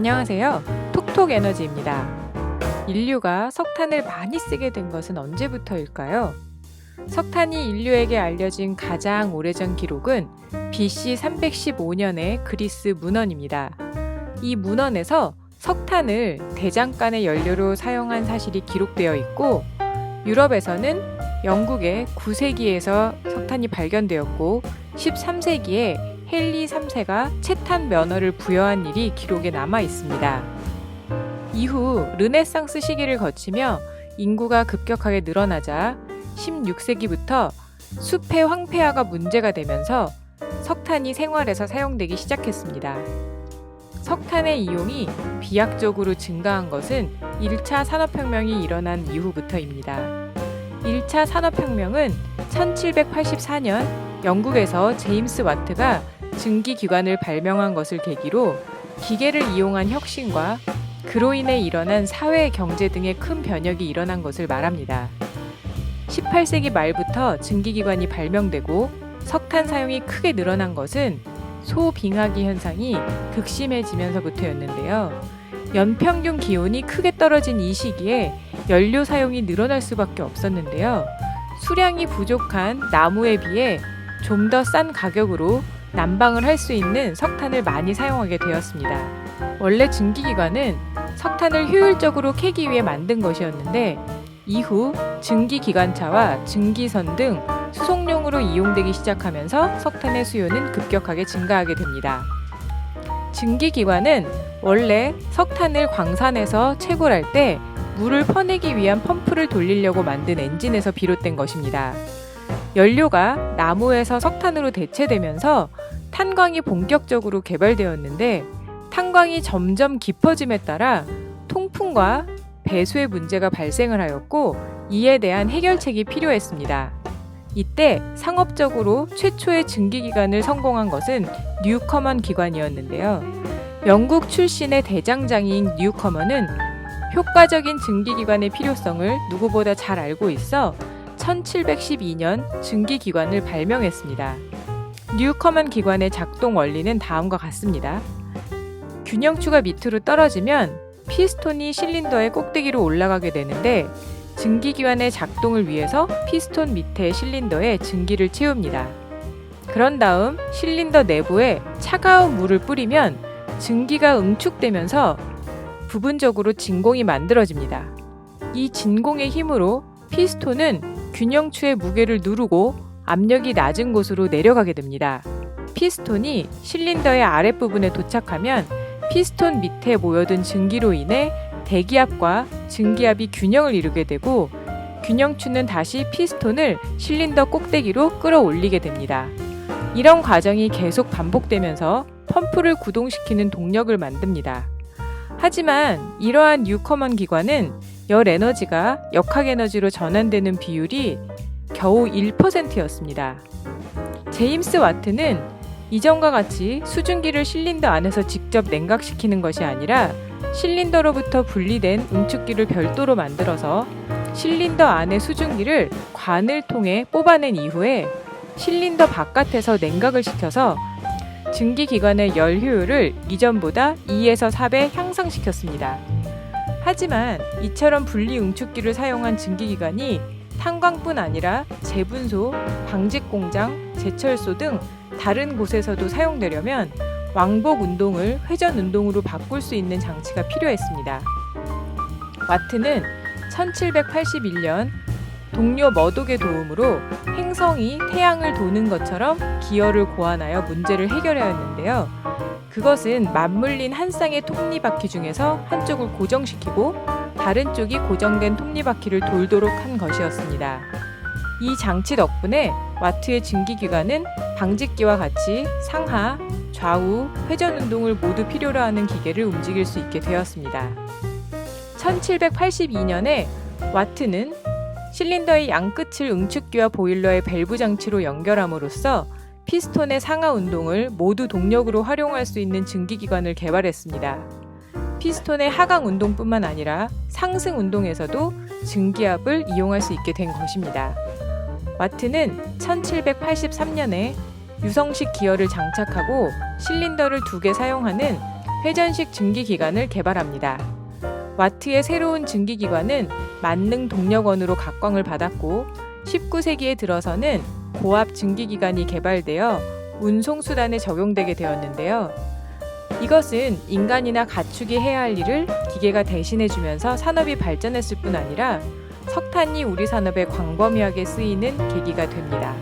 안녕하세요. 톡톡에너지입니다. 인류가 석탄을 많이 쓰게 된 것은 언제부터일까요? 석탄이 인류에게 알려진 가장 오래전 기록은 BC 315년의 그리스 문헌입니다. 이 문헌에서 석탄을 대장간의 연료로 사용한 사실이 기록되어 있고, 유럽에서는 영국의 9세기에서 석탄이 발견되었고 13세기에 헨리 3세가 채탄 면허를 부여한 일이 기록에 남아 있습니다. 이후 르네상스 시기를 거치며 인구가 급격하게 늘어나자 16세기부터 숲의 황폐화가 문제가 되면서 석탄이 생활에서 사용되기 시작했습니다. 석탄의 이용이 비약적으로 증가한 것은 1차 산업혁명이 일어난 이후부터입니다. 1차 산업혁명은 1784년 영국에서 제임스 와트가 증기기관을 발명한 것을 계기로 기계를 이용한 혁신과 그로 인해 일어난 사회, 경제 등의 큰 변혁이 일어난 것을 말합니다. 18세기 말부터 증기기관이 발명되고 석탄 사용이 크게 늘어난 것은 소빙하기 현상이 극심해지면서부터였는데요. 연평균 기온이 크게 떨어진 이 시기에 연료 사용이 늘어날 수밖에 없었는데요. 수량이 부족한 나무에 비해 좀 더 싼 가격으로 난방을 할 수 있는 석탄을 많이 사용하게 되었습니다. 원래 증기기관은 석탄을 효율적으로 캐기 위해 만든 것이었는데 이후 증기기관차와 증기선 등 수송용으로 이용되기 시작하면서 석탄의 수요는 급격하게 증가하게 됩니다. 증기기관은 원래 석탄을 광산에서 채굴할 때 물을 퍼내기 위한 펌프를 돌리려고 만든 엔진에서 비롯된 것입니다. 연료가 나무에서 석탄으로 대체되면서 탄광이 본격적으로 개발되었는데 탄광이 점점 깊어짐에 따라 통풍과 배수의 문제가 발생을 하였고 이에 대한 해결책이 필요했습니다. 이때 상업적으로 최초의 증기기관을 성공한 것은 뉴커먼 기관이었는데요. 영국 출신의 대장장이인 뉴커먼은 효과적인 증기기관의 필요성을 누구보다 잘 알고 있어 1712년 증기기관을 발명했습니다. 뉴커먼 기관의 작동 원리는 다음과 같습니다. 균형추가 밑으로 떨어지면 피스톤이 실린더의 꼭대기로 올라가게 되는데 증기기관의 작동을 위해서 피스톤 밑에 실린더에 증기를 채웁니다. 그런 다음 실린더 내부에 차가운 물을 뿌리면 증기가 응축되면서 부분적으로 진공이 만들어집니다. 이 진공의 힘으로 피스톤은 균형추의 무게를 누르고 압력이 낮은 곳으로 내려가게 됩니다. 피스톤이 실린더의 아랫부분에 도착하면 피스톤 밑에 모여든 증기로 인해 대기압과 증기압이 균형을 이루게 되고 균형추는 다시 피스톤을 실린더 꼭대기로 끌어올리게 됩니다. 이런 과정이 계속 반복되면서 펌프를 구동시키는 동력을 만듭니다. 하지만 이러한 뉴커먼 기관은 열 에너지가 역학 에너지로 전환되는 비율이 겨우 1%였습니다. 제임스 와트는 이전과 같이 수증기를 실린더 안에서 직접 냉각시키는 것이 아니라 실린더로부터 분리된 응축기를 별도로 만들어서 실린더 안의 수증기를 관을 통해 뽑아낸 이후에 실린더 바깥에서 냉각을 시켜서 증기기관의 열 효율을 이전보다 2에서 4배 향상시켰습니다. 하지만 이처럼 분리 응축기를 사용한 증기기관이 탄광뿐 아니라 제분소, 방직공장, 제철소 등 다른 곳에서도 사용되려면 왕복 운동을 회전 운동으로 바꿀 수 있는 장치가 필요했습니다. 와트는 1781년 동료 머독의 도움으로 행성이 태양을 도는 것처럼 기어를 고안하여 문제를 해결하였는데요. 그것은 맞물린 한 쌍의 톱니바퀴 중에서 한쪽을 고정시키고 다른 쪽이 고정된 톱니바퀴를 돌도록 한 것이었습니다. 이 장치 덕분에 와트의 증기기관은 방직기와 같이 상하, 좌우, 회전 운동을 모두 필요로 하는 기계를 움직일 수 있게 되었습니다. 1782년에 와트는 실린더의 양끝을 응축기와 보일러의 밸브 장치로 연결함으로써 피스톤의 상하 운동을 모두 동력으로 활용할 수 있는 증기기관을 개발했습니다. 피스톤의 하강 운동뿐만 아니라 상승 운동에서도 증기압을 이용할 수 있게 된 것입니다. 와트는 1783년에 유성식 기어를 장착하고 실린더를 2개 사용하는 회전식 증기기관을 개발합니다. 와트의 새로운 증기기관은 만능 동력원으로 각광을 받았고 19세기에 들어서는 고압 증기기관이 개발되어 운송수단에 적용되게 되었는데요. 이것은 인간이나 가축이 해야 할 일을 기계가 대신해주면서 산업이 발전했을 뿐 아니라 석탄이 우리 산업에 광범위하게 쓰이는 계기가 됩니다.